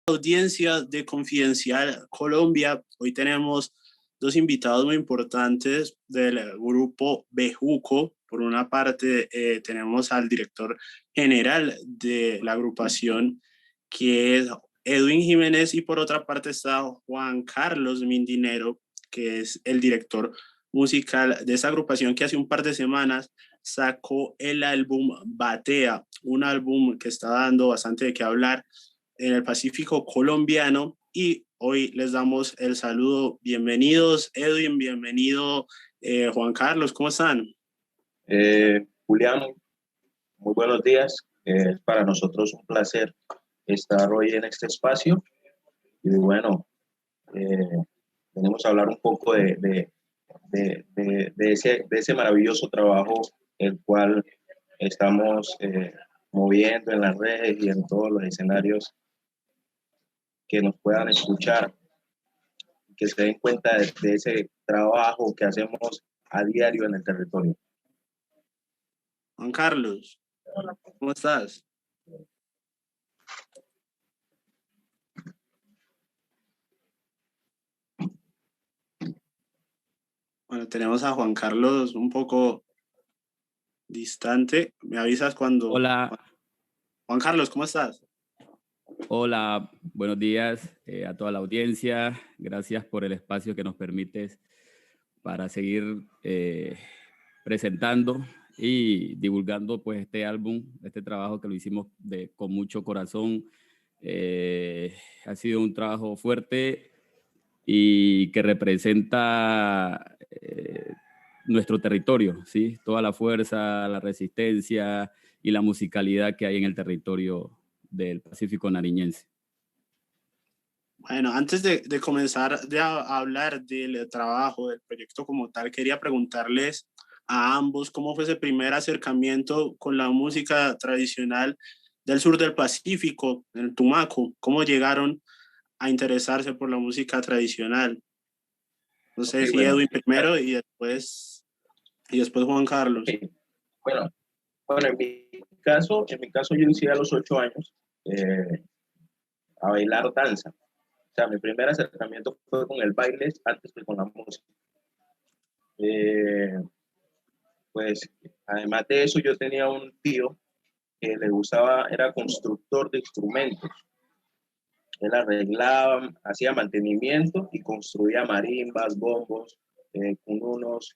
Audiencia de Confidencial Colombia. Hoy tenemos dos invitados muy importantes del grupo Bejuco. Por una parte tenemos al director general de la agrupación, que es Edwin Jiménez, y por otra parte está Juan Carlos Mindinero, que es el director musical de esa agrupación, que hace un par de semanas sacó el álbum Batea, un álbum que está dando bastante de qué hablar en el Pacífico colombiano. Y hoy les damos el saludo. Bienvenidos, Edwin, bienvenido, Juan Carlos, ¿cómo están? Julián, muy buenos días. Es para nosotros un placer estar hoy en este espacio. Y bueno, venimos a hablar un poco de ese maravilloso trabajo el cual estamos moviendo en las redes y en todos los escenarios que nos puedan escuchar, que se den cuenta de ese trabajo que hacemos a diario en el territorio. Juan Carlos, ¿cómo estás? Bueno, tenemos a Juan Carlos un poco distante. ¿Me avisas cuando? Hola. Juan Carlos, ¿cómo estás? Hola, buenos días a toda la audiencia. Gracias por el espacio que nos permites para seguir presentando y divulgando pues este álbum, este trabajo que lo hicimos con mucho corazón. Ha sido un trabajo fuerte y que representa nuestro territorio, ¿sí? Toda la fuerza, la resistencia y la musicalidad que hay en el territorio del Pacífico nariñense. Bueno, antes de comenzar a hablar del trabajo, del proyecto como tal, quería preguntarles a ambos cómo fue ese primer acercamiento con la música tradicional del sur del Pacífico, el Tumaco. ¿Cómo llegaron a interesarse por la música tradicional? No sé si bueno, Edwin primero y después Juan Carlos. Sí. Bueno, en mi caso yo inicié a los 8 años a bailar danza. O sea, mi primer acercamiento fue con el baile antes que con la música. Pues, además de eso, yo tenía un tío que le gustaba, era constructor de instrumentos. Él arreglaba, hacía mantenimiento y construía marimbas, bombos, cununos,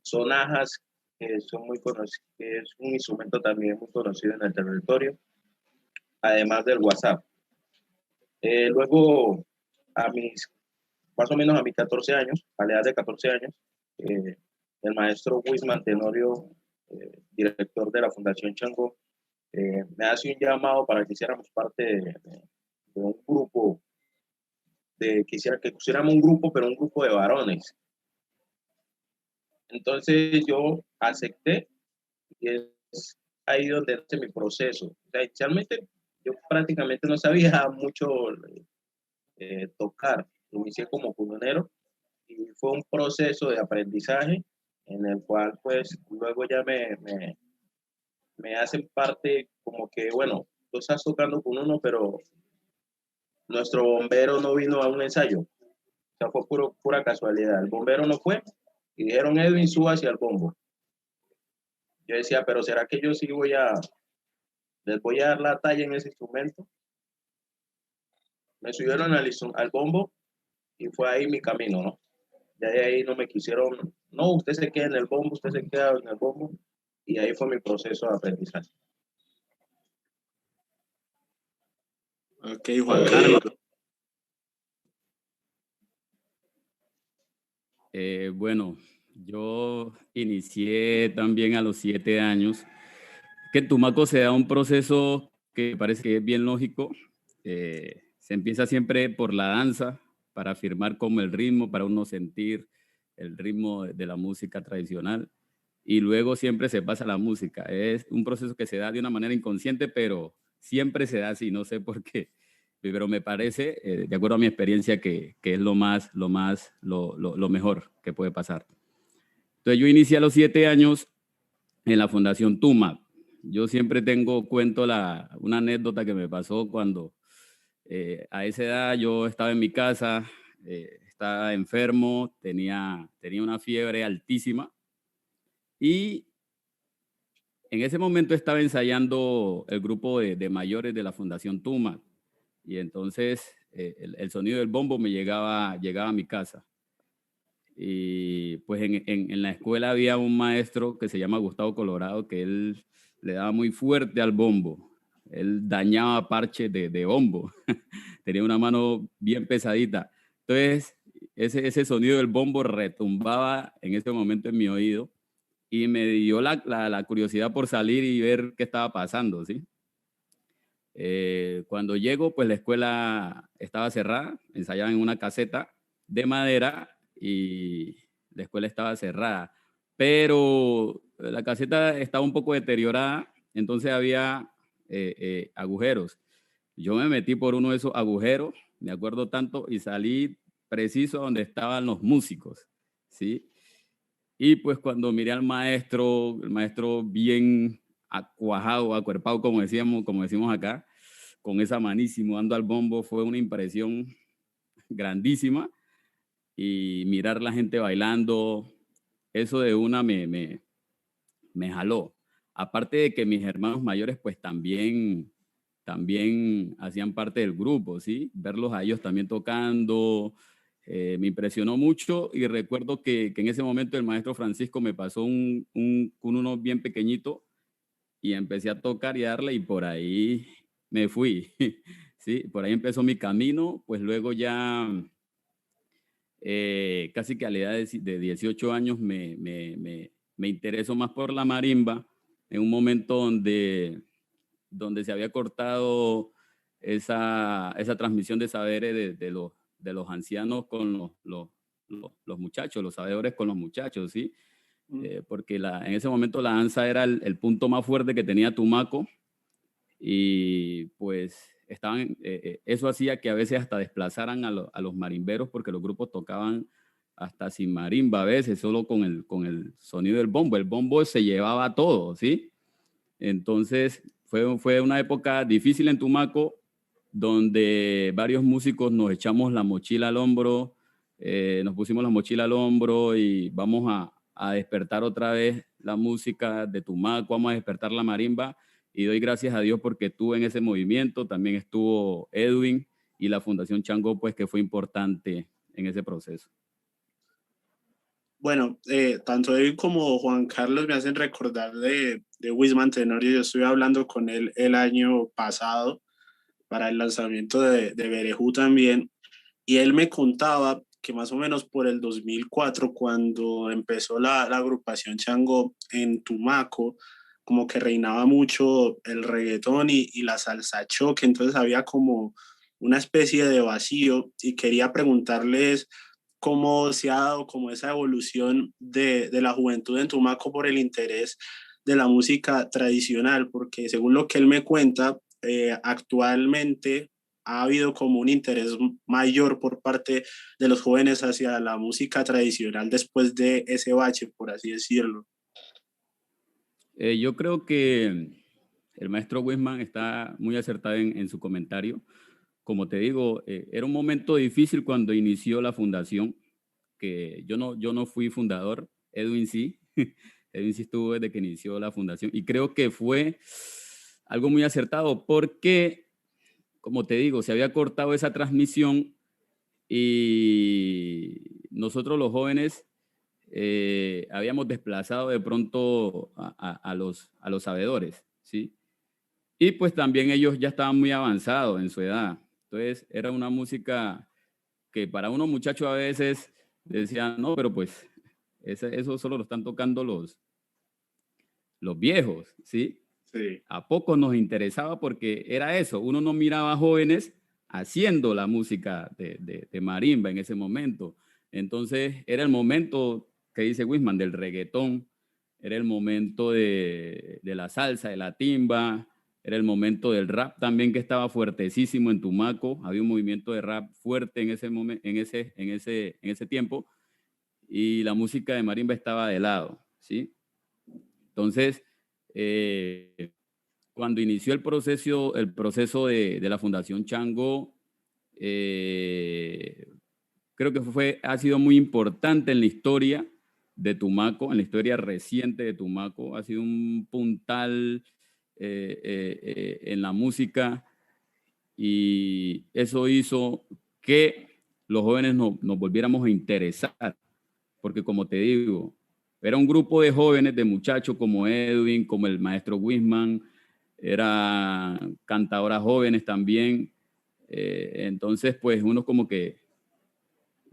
sonajas, que son muy conocidos, que es un instrumento también muy conocido en el territorio, además del WhatsApp. Luego, más o menos a mis 14 años, a la edad de 14 años, el maestro Wisman Tenorio, director de la Fundación Changó, me hace un llamado para que hiciéramos parte de un grupo, quisiera que pusiéramos un grupo, pero un grupo de varones. Entonces yo acepté y es ahí donde hace mi proceso. O sea, inicialmente yo prácticamente no sabía mucho tocar. Inicié como cunonero y fue un proceso de aprendizaje en el cual pues luego ya me hacen parte como que, bueno, tú estás tocando con uno, pero nuestro bombero no vino a un ensayo. O sea, fue pura casualidad. El bombero no fue y dijeron, Edwin, suba hacia el bombo. Yo decía, pero ¿será que yo sí les voy a dar la talla en ese instrumento? Me subieron al bombo y fue ahí mi camino, ¿no? Ya de ahí no me quisieron, no, usted se queda en el bombo, usted se queda en el bombo, y ahí fue mi proceso de aprendizaje. Ok, Juan Carlos. Bueno, yo inicié también a los 7 años, que en Tumaco se da un proceso que parece que es bien lógico. Se empieza siempre por la danza, para afirmar como el ritmo, para uno sentir el ritmo de la música tradicional, y luego siempre se pasa a la música. Es un proceso que se da de una manera inconsciente, pero siempre se da así, no sé por qué, pero me parece, de acuerdo a mi experiencia, que es lo mejor que puede pasar. Entonces yo inicié a los 7 años en la Fundación Tumac. Yo siempre cuento una anécdota que me pasó cuando A esa edad yo estaba en mi casa, estaba enfermo, tenía una fiebre altísima y en ese momento estaba ensayando el grupo de mayores de la Fundación Tuma y entonces el sonido del bombo me llegaba a mi casa. Y pues en la escuela había un maestro que se llama Gustavo Colorado, que él le daba muy fuerte al bombo. Él dañaba parches de bombo. Tenía una mano bien pesadita. Entonces, ese sonido del bombo retumbaba en ese momento en mi oído y me dio la curiosidad por salir y ver qué estaba pasando, ¿sí? Cuando llego, pues la escuela estaba cerrada, ensayaban en una caseta de madera y la escuela estaba cerrada, pero la caseta estaba un poco deteriorada, entonces había agujeros. Yo me metí por uno de esos agujeros, me acuerdo tanto, y salí preciso donde estaban los músicos, ¿sí? Y pues cuando miré al maestro, el maestro bien acuajado, acuerpado, como decimos acá, con esa manísimo dando al bombo, fue una impresión grandísima. Y mirar la gente bailando, eso de una me jaló. Aparte de que mis hermanos mayores pues también hacían parte del grupo, ¿sí? Verlos a ellos también tocando, me impresionó mucho y recuerdo que en ese momento el maestro Francisco me pasó uno bien pequeñito y empecé a tocar y a darle y por ahí me fui, ¿sí? Por ahí empezó mi camino, pues luego ya casi que a la edad de 18 años me interesó más por la marimba en un momento donde se había cortado esa transmisión de saberes de los ancianos con los muchachos, los sabedores con los muchachos, ¿sí? Porque en ese momento la danza era el punto más fuerte que tenía Tumaco y pues eso hacía que a veces hasta desplazaran a los marimberos porque los grupos tocaban hasta sin marimba a veces, solo con el sonido del bombo. El bombo se llevaba todo, ¿sí? Entonces fue una época difícil en Tumaco donde varios músicos nos echamos la mochila al hombro, nos pusimos la mochila al hombro y vamos a despertar otra vez la música de Tumaco, vamos a despertar la marimba y doy gracias a Dios porque estuve en ese movimiento, también estuvo Edwin y la Fundación Chango, pues que fue importante en ese proceso. Bueno, tanto él como Juan Carlos me hacen recordar de Wisman Tenorio. Yo estuve hablando con él el año pasado para el lanzamiento de Berejú también, y él me contaba que más o menos por el 2004, cuando empezó la agrupación Chango en Tumaco, como que reinaba mucho el reggaetón y la salsa choque, entonces había como una especie de vacío y quería preguntarles cómo se ha dado como esa evolución de la juventud en Tumaco por el interés de la música tradicional, porque según lo que él me cuenta, actualmente ha habido como un interés mayor por parte de los jóvenes hacia la música tradicional después de ese bache, por así decirlo. Yo creo que el maestro Wisman está muy acertado en su comentario. Como te digo, era un momento difícil cuando inició la fundación, que yo no fui fundador, Edwin sí, Edwin sí estuvo desde que inició la fundación y creo que fue algo muy acertado porque, como te digo, se había cortado esa transmisión y nosotros los jóvenes habíamos desplazado de pronto a los sabedores, ¿sí? Y pues también ellos ya estaban muy avanzados en su edad. Entonces era una música que para unos muchachos a veces decían, no, pero pues eso solo lo están tocando los viejos, ¿sí? Sí. A poco nos interesaba porque era eso, uno no miraba jóvenes haciendo la música de marimba en ese momento. Entonces era el momento que dice Wisman del reggaetón, era el momento de la salsa, de la timba, era el momento del rap también que estaba fuertecísimo en Tumaco, había un movimiento de rap fuerte en ese momento, en ese tiempo y la música de marimba estaba de lado, ¿sí? Entonces, cuando inició el proceso de la Fundación Chango, creo que ha sido muy importante en la historia de Tumaco, en la historia reciente de Tumaco. Ha sido un puntal en la música, y eso hizo que los jóvenes nos volviéramos a interesar, porque como te digo, era un grupo de jóvenes, de muchachos como Edwin, como el maestro Wisman, eran cantadoras jóvenes también. Entonces, pues uno como que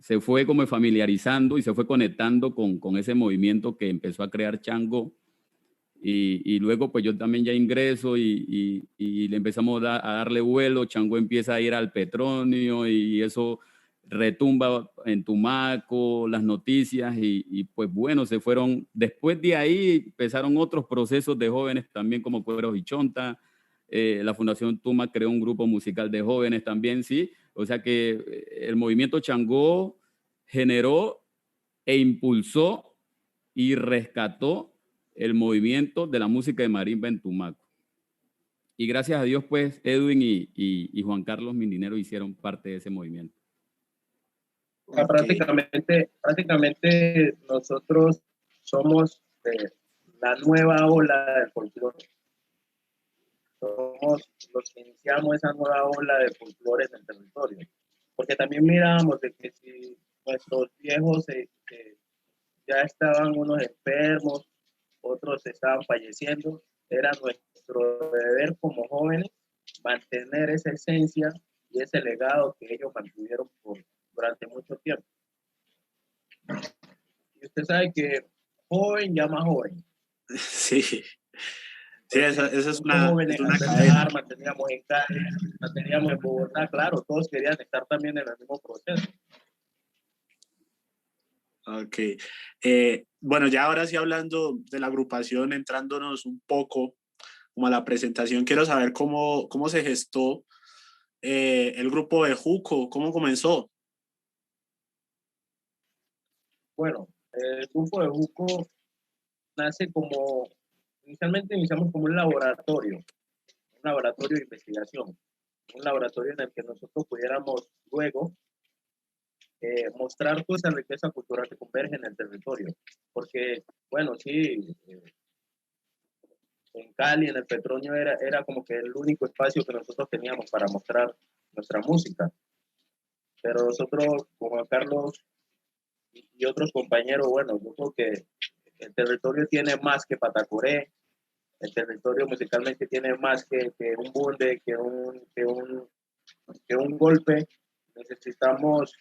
se fue como familiarizando y se fue conectando con ese movimiento que empezó a crear Chango. Y luego pues yo también ya ingreso y le empezamos a darle vuelo. Chango empieza a ir al Petronio y eso retumba en Tumaco, las noticias, y pues bueno, se fueron. Después de ahí empezaron otros procesos de jóvenes también, como Cueros y Chonta. La Fundación Tuma creó un grupo musical de jóvenes también, sí. O sea que el movimiento Changó generó e impulsó y rescató el movimiento de la música de marimba en Tumaco. Y gracias a Dios, pues, Edwin y Juan Carlos Mindinero hicieron parte de ese movimiento. Okay. Prácticamente nosotros somos la nueva ola del folclore. Somos los que iniciamos esa nueva ola de folclore en el territorio. Porque también miramos de que si nuestros viejos ya estaban unos enfermos, otros estaban falleciendo, era nuestro deber como jóvenes mantener esa esencia y ese legado que ellos mantuvieron durante mucho tiempo. Y usted sabe que joven llama joven. Sí, sí, esa es una cadena. Manteníamos en Cali, manteníamos en Bogotá, claro, todos querían estar también en el mismo proceso. Ok. Bueno, ya ahora sí, hablando de la agrupación, entrándonos un poco como a la presentación, quiero saber cómo se gestó el grupo Bejuco, cómo comenzó. Bueno, el grupo Bejuco nace inicialmente iniciamos como un laboratorio de investigación, un laboratorio en el que nosotros pudiéramos luego mostrar toda esa riqueza cultural que converge en el territorio. Porque, bueno, sí, en Cali, en el Petronio, era como que el único espacio que nosotros teníamos para mostrar nuestra música. Pero nosotros, con Juan Carlos y otros compañeros, bueno, yo creo que el territorio tiene más que Patacoré, el territorio musicalmente tiene más que un bunde, que un golpe. Necesitamos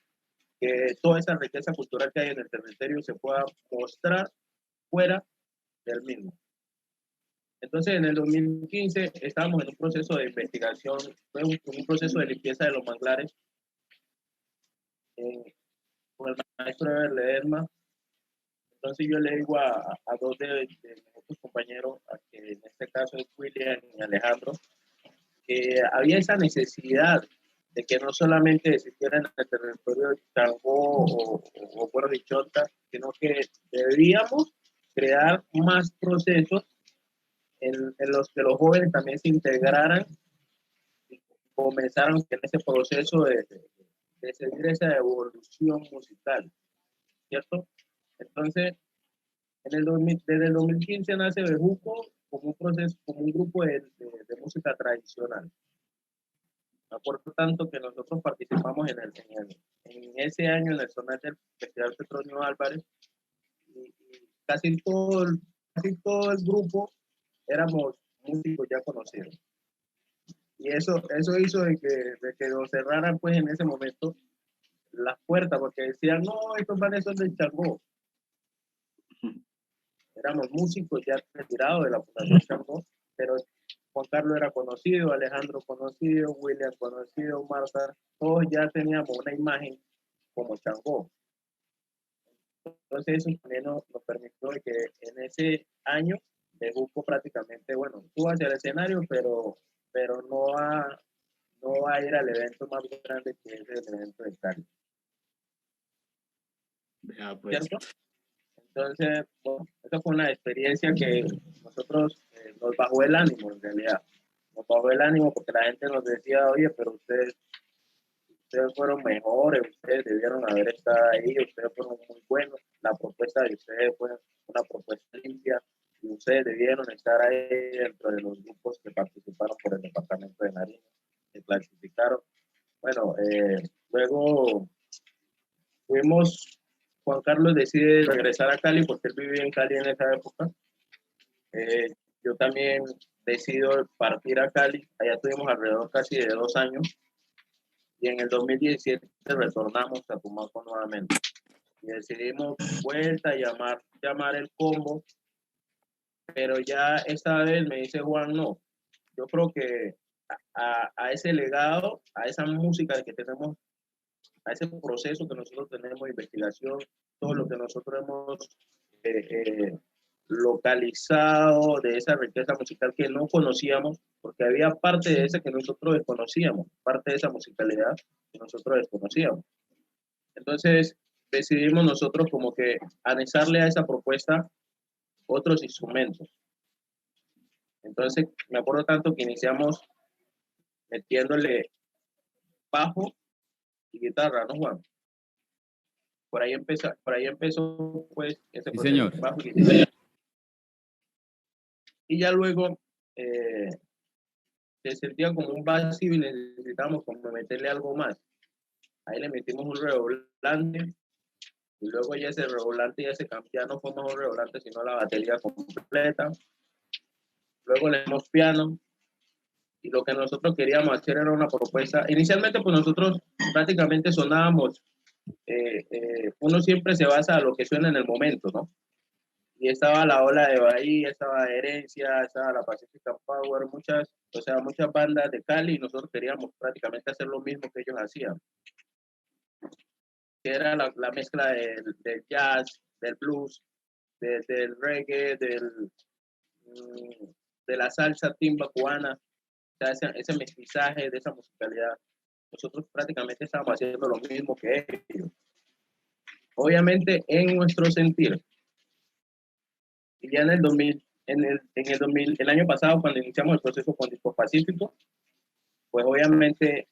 que toda esa riqueza cultural que hay en el territorio se pueda mostrar fuera del mismo. Entonces, en el 2015 estábamos en un proceso de investigación, fue un proceso de limpieza de los manglares con el maestro Eber Ledesma. Entonces yo le digo a dos de nuestros compañeros, que en este caso es William y Alejandro, que había esa necesidad de que no solamente existiera en el territorio de Changó o Puerto de Chonta, sino que debíamos crear más procesos en los que los jóvenes también se integraran y comenzaron en ese proceso de seguir esa evolución musical, ¿cierto? Entonces, desde el 2015 nace Bejuco como un proceso, como un grupo de música tradicional. Me acuerdo tanto que nosotros participamos en ese año en el Zonal del Festival Petronio Álvarez, y casi todo el grupo éramos músicos ya conocidos. Y eso hizo de que nos cerraran pues en ese momento las puertas, porque decían, no, estos manes son del Changó. Éramos músicos ya retirados de la Fundación Changó, pero Juan Carlos era conocido, Alejandro conocido, William conocido, Marta, todos ya teníamos una imagen como Changó. Entonces eso también nos permitió que en ese año Bejuco prácticamente, bueno, estuvo hacia el escenario, pero no va a ir al evento más grande, que es el evento de Cali. Ya, pues. ¿Cierto? Entonces, bueno, esa fue una experiencia que nosotros nos bajó el ánimo, en realidad. Nos bajó el ánimo porque la gente nos decía, oye, pero ustedes ustedes fueron mejores, ustedes debieron haber estado ahí, ustedes fueron muy buenos, la propuesta de ustedes fue una propuesta limpia y ustedes debieron estar ahí dentro de los grupos que participaron por el departamento de Nariño, que clasificaron. Bueno, luego fuimos, Juan Carlos decide regresar a Cali porque él vivía en Cali en esa época. Yo también decido partir a Cali, allá tuvimos alrededor casi de 2 años y en el 2017 retornamos a Tumaco nuevamente y decidimos vuelta a llamar el combo, pero ya esta vez me dice Juan, no, yo creo que a ese legado, a esa música que tenemos, a ese proceso que nosotros tenemos de investigación, todo lo que nosotros hemos localizado de esa riqueza musical que no conocíamos, porque había parte de esa que nosotros desconocíamos, parte de esa musicalidad que nosotros desconocíamos. Entonces decidimos nosotros como que anexarle a esa propuesta otros instrumentos. Entonces me acuerdo tanto que iniciamos metiéndole bajo y guitarra, ¿no, Juan? Por ahí empezó pues ese Sí, proceso. señor. Bajo y guitarra. Y ya luego se sentía como un vacío y necesitábamos como meterle algo más. Ahí le metimos un redoblante y luego ya ese redoblante ya no fue más un redoblante sino la batería completa. Luego le dimos piano y lo que nosotros queríamos hacer era una propuesta. Inicialmente pues nosotros prácticamente sonábamos, uno siempre se basa a lo que suena en el momento, ¿no? Y estaba la Ola de Bahía, estaba Herencia, estaba la Pacific Power, muchas bandas de Cali y nosotros queríamos prácticamente hacer lo mismo que ellos hacían, que era la mezcla del jazz, del blues, del reggae, de la salsa timba cubana, o sea, ese mestizaje de esa musicalidad. Nosotros prácticamente estábamos haciendo lo mismo que ellos. Obviamente en nuestro sentir. Y ya en el 2000, el año pasado, cuando iniciamos el proceso con Disco Pacífico, pues obviamente,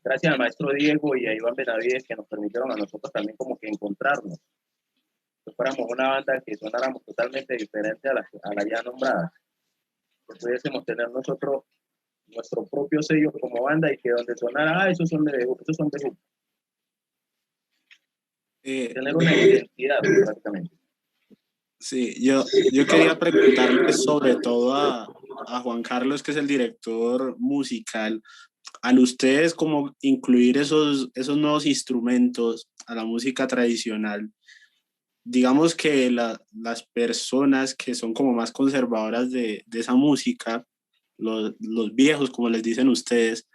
gracias al maestro Diego y a Iván Benavides, que nos permitieron a nosotros también como que encontrarnos, que fuéramos una banda que sonáramos totalmente diferente a la ya nombrada, que pudiésemos tener nosotros nuestro propio sello como banda y que donde sonara, esos son de Hook. Tener una identidad prácticamente. Sí, yo quería preguntarle sobre todo a Juan Carlos, que es el director musical, al ustedes como incluir esos nuevos instrumentos a la música tradicional. Digamos que las personas que son como más conservadoras de esa música, los viejos, como les dicen ustedes,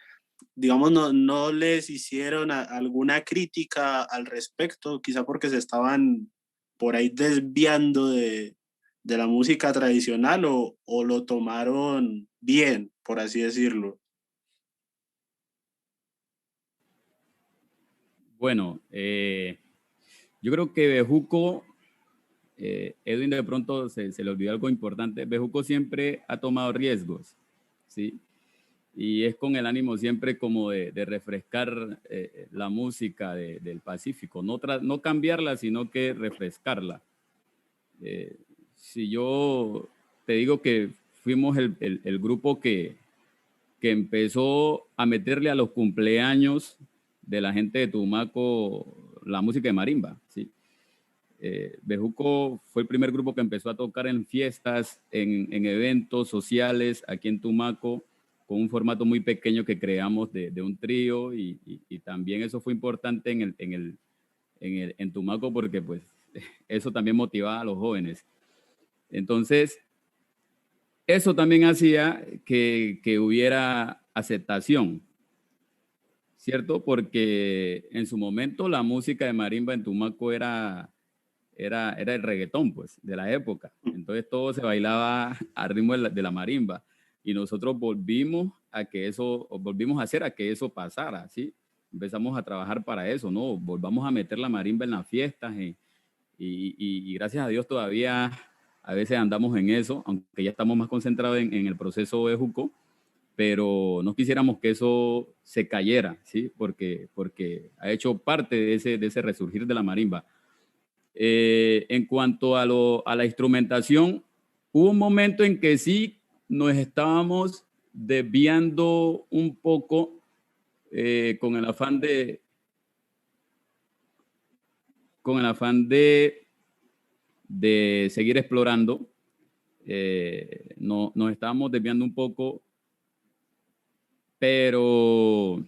digamos, no les hicieron alguna crítica al respecto, quizá porque se estaban por ahí desviando de la música tradicional o lo tomaron bien, por así decirlo. Bueno, yo creo que Bejuco, Edwin de pronto se le olvidó algo importante. Bejuco siempre ha tomado riesgos, ¿sí? Y es con el ánimo siempre como de refrescar la música del Pacífico, no cambiarla, sino que refrescarla. Si yo te digo que fuimos el grupo que empezó a meterle a los cumpleaños de la gente de Tumaco la música de marimba, ¿sí? Bejuco fue el primer grupo que empezó a tocar en fiestas, en eventos sociales aquí en Tumaco, con un formato muy pequeño que creamos de un trío y también eso fue importante en Tumaco porque pues eso también motivaba a los jóvenes. Entonces, eso también hacía que hubiera aceptación, ¿cierto? Porque en su momento la música de marimba en Tumaco era el reggaetón, pues, de la época. Entonces todo se bailaba al ritmo de la marimba. Y nosotros volvimos a hacer a que eso pasara, ¿sí? Empezamos a trabajar para eso, ¿no? Volvamos a meter la marimba en las fiestas y gracias a Dios todavía a veces andamos en eso, aunque ya estamos más concentrados en el proceso de Juco, pero no quisiéramos que eso se cayera, ¿sí? Porque ha hecho parte de ese resurgir de la marimba. En cuanto a la instrumentación, hubo un momento en que sí nos estábamos desviando un poco con el afán de seguir explorando. Nos estábamos desviando un poco, pero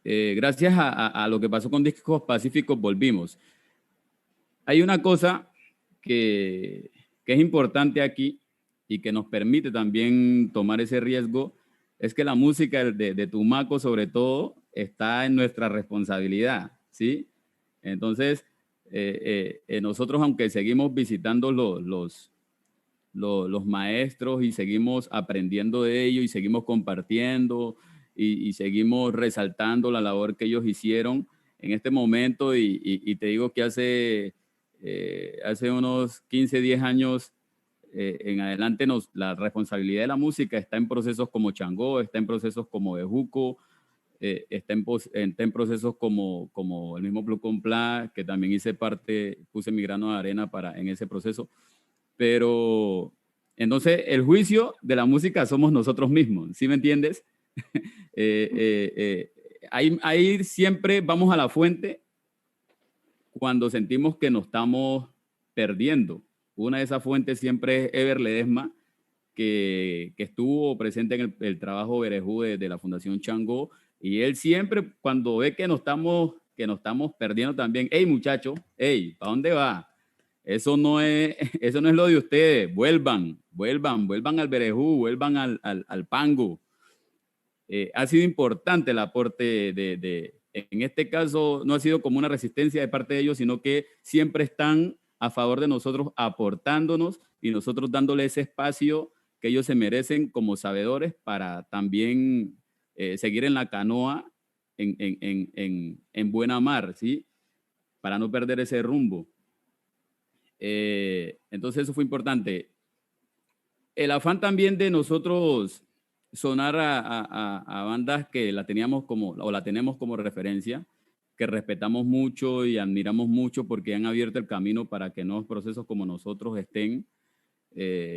gracias a lo que pasó con Discos Pacíficos volvimos. Hay una cosa que es importante aquí y que nos permite también tomar ese riesgo, es que la música de Tumaco, sobre todo, está en nuestra responsabilidad, ¿sí? Entonces, nosotros, aunque seguimos visitando los maestros y seguimos aprendiendo de ellos y seguimos compartiendo y seguimos resaltando la labor que ellos hicieron en este momento, y te digo que hace unos 15, 10 años en adelante la responsabilidad de la música está en procesos como Changó, está en procesos como Bejuco, está en procesos como el mismo Blue Compla, que también puse mi grano de arena en ese proceso. Pero entonces el juicio de la música somos nosotros mismos, ¿sí me entiendes? Ahí siempre vamos a la fuente cuando sentimos que nos estamos perdiendo. Una de esas fuentes siempre es Ever Ledesma, que estuvo presente en el trabajo Berejú de la Fundación Changó, y él siempre, cuando ve que nos estamos perdiendo también, hey muchachos, hey, ¿para dónde va? Eso no es lo de ustedes, vuelvan al Berejú, vuelvan al Pango. Ha sido importante el aporte en este caso no ha sido como una resistencia de parte de ellos, sino que siempre están a favor de nosotros, aportándonos y nosotros dándole ese espacio que ellos se merecen como sabedores para también seguir en la canoa en buena mar, ¿sí? Para no perder ese rumbo. Entonces eso fue importante. El afán también de nosotros sonar a bandas que la tenemos la tenemos como referencia, que respetamos mucho y admiramos mucho porque han abierto el camino para que nuevos procesos como nosotros estén,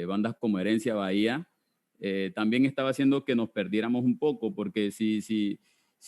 bandas como Herencia Bahía, también estaba haciendo que nos perdiéramos un poco, porque si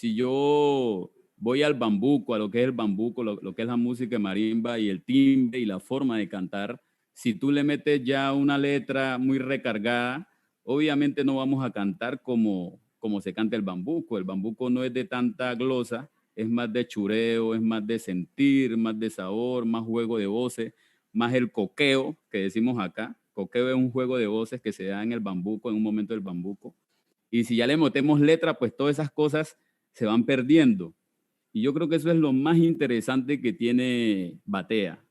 yo voy al bambuco, a lo que es el bambuco, lo que es la música de marimba y el timbre y la forma de cantar, si tú le metes ya una letra muy recargada, obviamente no vamos a cantar como se canta el bambuco. El bambuco no es de tanta glosa, es más de chureo, es más de sentir, más de sabor, más juego de voces, más el coqueo que decimos acá. Coqueo es un juego de voces que se da en el bambuco, en un momento del bambuco. Y si ya le metemos letra, pues todas esas cosas se van perdiendo. Y yo creo que eso es lo más interesante que tiene Batea,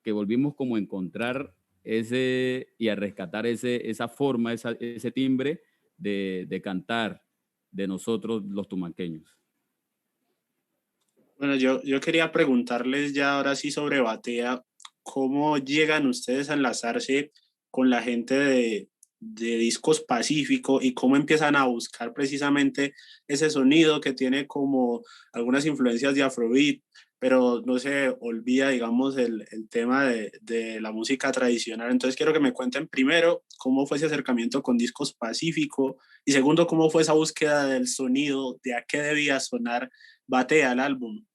que volvimos como a encontrar y a rescatar esa forma, ese timbre de cantar de nosotros los tumaqueños. Bueno, yo quería preguntarles ya ahora sí sobre Batea, ¿cómo llegan ustedes a enlazarse con la gente de Discos Pacífico y cómo empiezan a buscar precisamente ese sonido que tiene como algunas influencias de Afrobeat, pero no se olvida, digamos, el tema de la música tradicional? Entonces quiero que me cuenten primero cómo fue ese acercamiento con Discos Pacífico y segundo, cómo fue esa búsqueda del sonido, de a qué debía sonar Batea el álbum.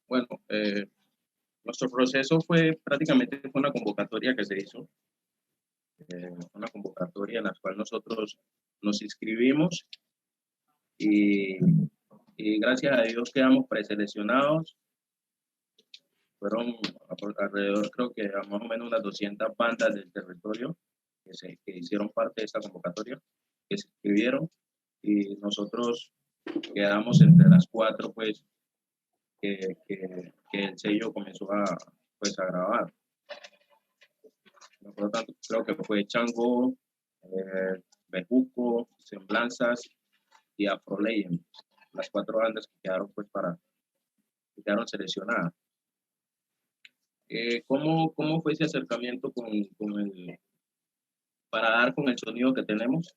Bueno, nuestro proceso fue prácticamente una convocatoria que se hizo, una convocatoria en la cual nosotros nos inscribimos y gracias a Dios quedamos preseleccionados. Fueron alrededor, creo que a más o menos unas 200 bandas del territorio que hicieron parte de esta convocatoria, que se inscribieron, y nosotros quedamos entre las 4, pues, que el sello comenzó a grabar. Por lo tanto, creo que fue Changó, Bejuco, Semblanzas y Afro Legend, las 4 bandas que quedaron pues para quedaron seleccionadas. ¿Cómo fue ese acercamiento para dar con el sonido que tenemos?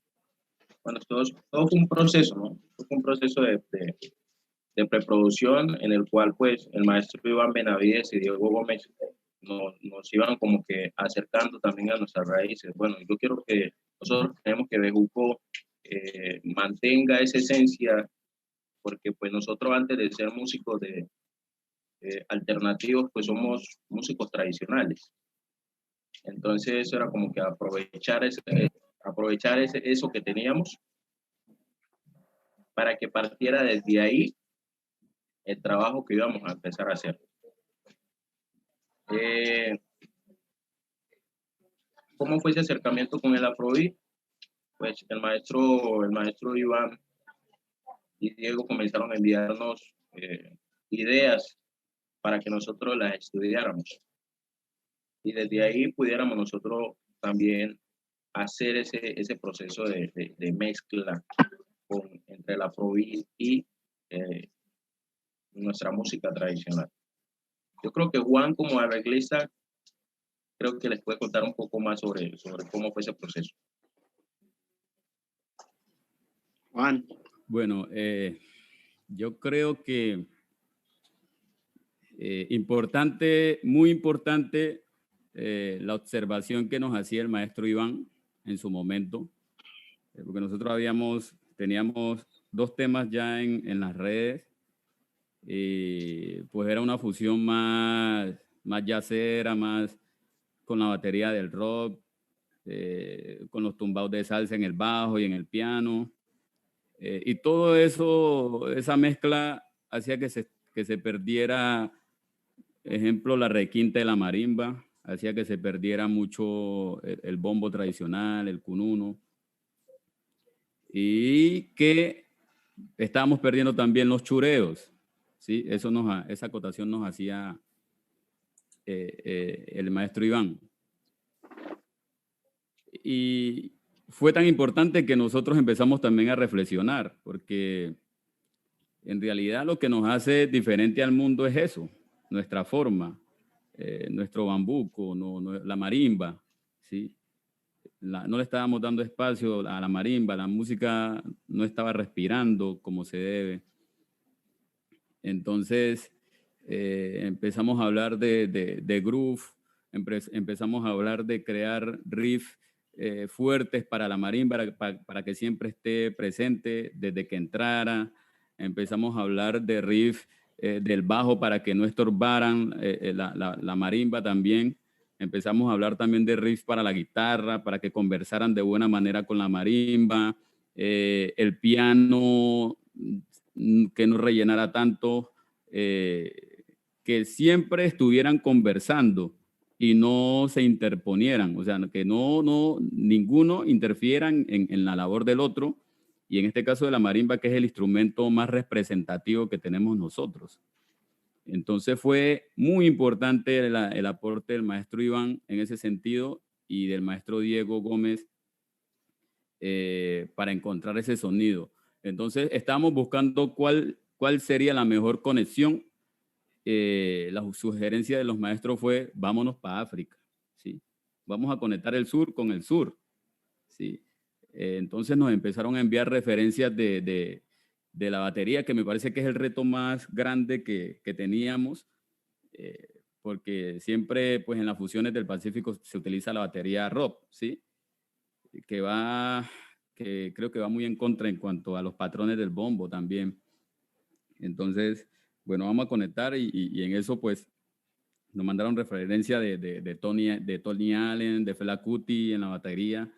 Bueno, todo fue un proceso, ¿no? Fue un proceso de preproducción en el cual pues el maestro Iván Benavides y Diego Gómez nos iban como que acercando también a nuestras raíces. Bueno, yo quiero que nosotros tenemos que Bejuco mantenga esa esencia, porque pues nosotros antes de ser músicos alternativos, pues somos músicos tradicionales. Entonces eso era como que aprovechar eso que teníamos para que partiera desde ahí el trabajo que íbamos a empezar a hacer. ¿Cómo fue ese acercamiento con el Afrobeat? Pues el maestro Iván y Diego comenzaron a enviarnos ideas para que nosotros las estudiáramos. Y desde ahí pudiéramos nosotros también hacer ese proceso de mezcla entre el Afrobeat y nuestra música tradicional. Yo creo que Juan, como arreglista, creo que les puede contar un poco más sobre cómo fue ese proceso. Juan. Bueno, yo creo que importante, muy importante, la observación que nos hacía el maestro Iván en su momento, porque nosotros teníamos 2 temas ya en las redes, y pues era una fusión más jazzera, más con la batería del rock, con los tumbados de salsa en el bajo y en el piano, y todo eso, esa mezcla hacía que se perdiera, ejemplo, la requinta de la marimba, hacía que se perdiera mucho el bombo tradicional, el cununo, y que estábamos perdiendo también los chureos, ¿sí? Esa acotación nos hacía el maestro Iván. Y fue tan importante que nosotros empezamos también a reflexionar, porque en realidad lo que nos hace diferente al mundo es eso, nuestra forma, nuestro bambuco, la marimba, ¿sí? No le estábamos dando espacio a la marimba, la música no estaba respirando como se debe. Entonces empezamos a hablar de groove, empezamos a hablar de crear riffs fuertes para la marimba, para que siempre esté presente desde que entrara. Empezamos a hablar de riff del bajo para que no estorbaran la marimba también. Empezamos a hablar también de riffs para la guitarra, para que conversaran de buena manera con la marimba. El piano, que no rellenara tanto, que siempre estuvieran conversando y no se interponieran, o sea, que ninguno interfiera en la labor del otro, y en este caso de la marimba, que es el instrumento más representativo que tenemos nosotros. Entonces fue muy importante el aporte del maestro Iván en ese sentido y del maestro Diego Gómez para encontrar ese sonido. Entonces estábamos buscando cuál sería la mejor conexión. La sugerencia de los maestros fue: vámonos para África, ¿sí? Vamos a conectar el sur con el sur, ¿sí? Entonces nos empezaron a enviar referencias de la batería, que me parece que es el reto más grande que teníamos, porque siempre pues en las fusiones del Pacífico se utiliza la batería rock, ¿sí? Que creo que va muy en contra en cuanto a los patrones del bombo también. Entonces, bueno, vamos a conectar y en eso pues nos mandaron referencia de Tony Allen, de Fela Kuti en la batería,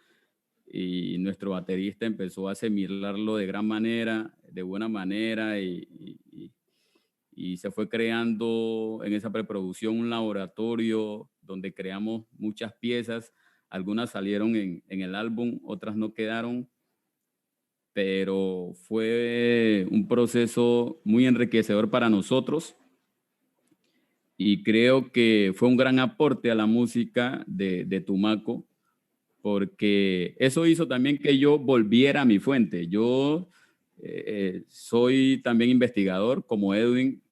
y nuestro baterista empezó a asimilarlo de gran manera, de buena manera, y se fue creando en esa preproducción un laboratorio donde creamos muchas piezas. Algunas salieron en el álbum, otras no quedaron, pero fue un proceso muy enriquecedor para nosotros y creo que fue un gran aporte a la música de Tumaco, porque eso hizo también que yo volviera a mi fuente. Yo soy también investigador como Edwin,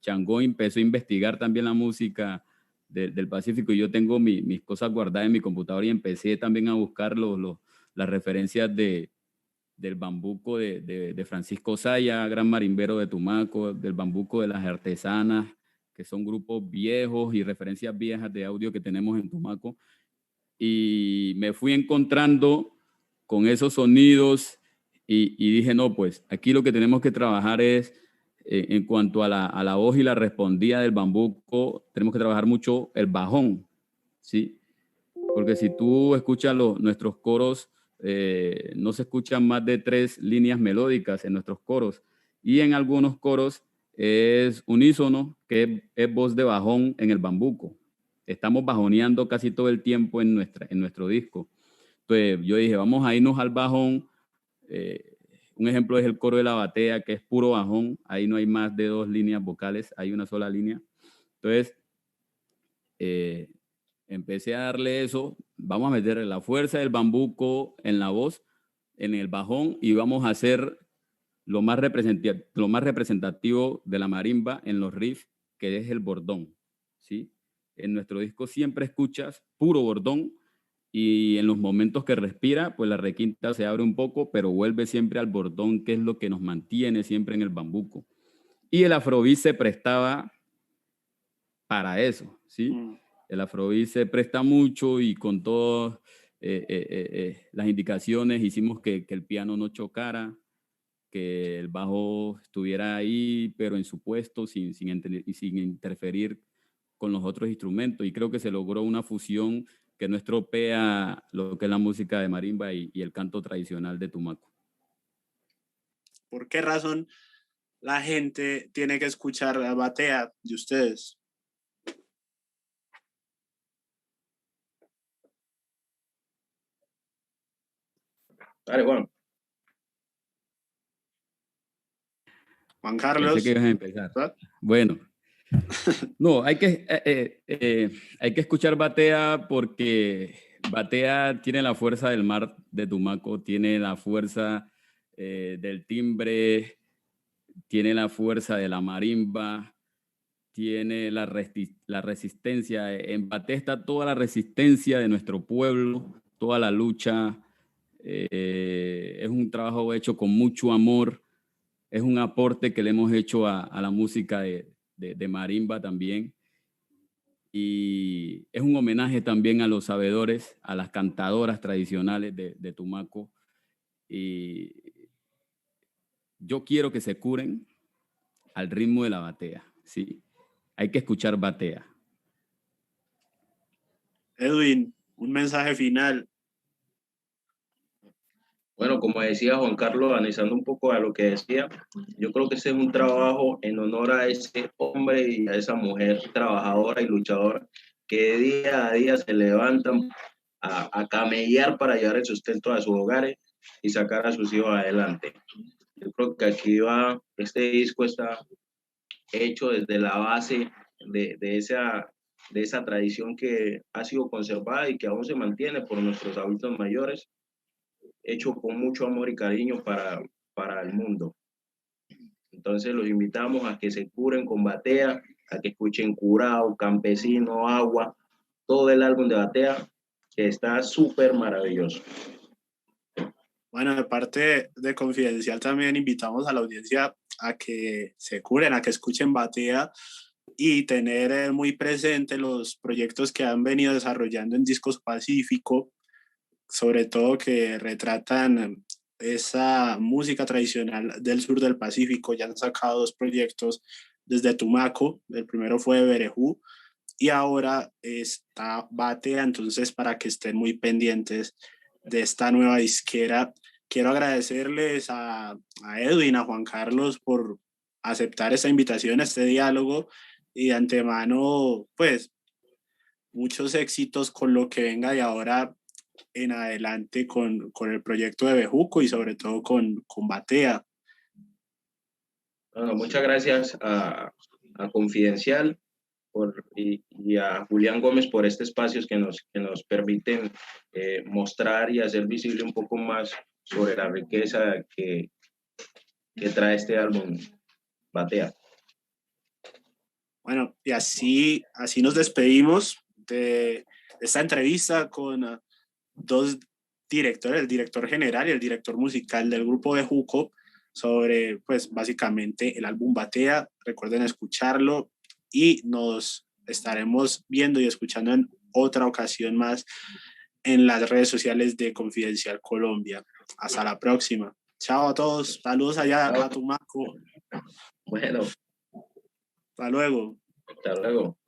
Changó empezó a investigar también la música del Pacífico, y yo tengo mis cosas guardadas en mi computadora, y empecé también a buscar las referencias del bambuco de Francisco Saya, gran marimbero de Tumaco, del bambuco de las artesanas, que son grupos viejos y referencias viejas de audio que tenemos en Tumaco. Y me fui encontrando con esos sonidos y dije, no, pues aquí lo que tenemos que trabajar es, en cuanto a la voz y la respondida del bambuco, tenemos que trabajar mucho el bajón, ¿sí? Porque si tú escuchas nuestros coros, no se escuchan más de 3 líneas melódicas en nuestros coros, y en algunos coros es unísono, que es voz de bajón en el bambuco. Estamos bajoneando casi todo el tiempo en nuestro disco. Entonces yo dije, vamos a irnos al bajón. Un ejemplo es el coro de la batea, que es puro bajón. Ahí no hay más de 2 líneas vocales, hay una sola línea. Entonces, empecé a darle eso. Vamos a meter la fuerza del bambuco en la voz, en el bajón, y vamos a hacer lo más representativo de la marimba en los riffs, que es el bordón, ¿sí? En nuestro disco siempre escuchas puro bordón, y en los momentos que respira, pues la requinta se abre un poco, pero vuelve siempre al bordón, que es lo que nos mantiene siempre en el bambuco. Y el afrobeat se prestaba para eso, ¿sí? El afrobeat se presta mucho, y con todas las indicaciones hicimos que el piano no chocara, que el bajo estuviera ahí, pero en su puesto, sin interferir con los otros instrumentos. Y creo que se logró una fusión que no estropea lo que es la música de marimba y el canto tradicional de Tumaco. ¿Por qué razón la gente tiene que escuchar la batea de ustedes? Dale, Juan. Juan Carlos. Pensé que ibas a empezar. ¿Verdad? Bueno. No, hay que escuchar batea, porque batea tiene la fuerza del mar de Tumaco, tiene la fuerza del timbre, tiene la fuerza de la marimba, tiene la resistencia. En batea está toda la resistencia de nuestro pueblo, toda la lucha. Es un trabajo hecho con mucho amor, es un aporte que le hemos hecho a la música de marimba también, y es un homenaje también a los sabedores, a las cantadoras tradicionales de Tumaco, y yo quiero que se curen al ritmo de la batea, ¿sí? Hay que escuchar batea. Edwin, un mensaje final. Bueno, como decía Juan Carlos, analizando un poco a lo que decía, yo creo que ese es un trabajo en honor a ese hombre y a esa mujer trabajadora y luchadora que día a día se levantan a camellar para llevar el sustento a sus hogares y sacar a sus hijos adelante. Yo creo que aquí este disco está hecho desde la base de esa tradición que ha sido conservada y que aún se mantiene por nuestros adultos mayores, hecho con mucho amor y cariño para el mundo. Entonces los invitamos a que se curen con batea, a que escuchen Curao, Campesino, Agua, todo el álbum de batea, que está súper maravilloso. Bueno, de parte de Confidencial también invitamos a la audiencia a que se curen, a que escuchen batea, y tener muy presente los proyectos que han venido desarrollando en Discos Pacífico, sobre todo que retratan esa música tradicional del sur del Pacífico. Ya han sacado 2 proyectos desde Tumaco, el primero fue Berejú, y ahora está batea, entonces para que estén muy pendientes de esta nueva disquera. Quiero agradecerles a Edwin, a Juan Carlos, por aceptar esta invitación, este diálogo, y de antemano, pues, muchos éxitos con lo que venga de ahora en adelante con el proyecto de Bejuco, y sobre todo con batea. Bueno, muchas gracias a Confidencial y a Julián Gómez por este espacio que nos permiten mostrar y hacer visible un poco más sobre la riqueza que trae este álbum Batea. Bueno, y así nos despedimos de esta entrevista con dos directores, el director general y el director musical del grupo Bejuco, sobre, pues, básicamente el álbum Batea. Recuerden escucharlo y nos estaremos viendo y escuchando en otra ocasión más en las redes sociales de Confidencial Colombia. Hasta la próxima. Chao a todos. Saludos allá a Tumaco. Bueno, Hasta luego. hasta luego.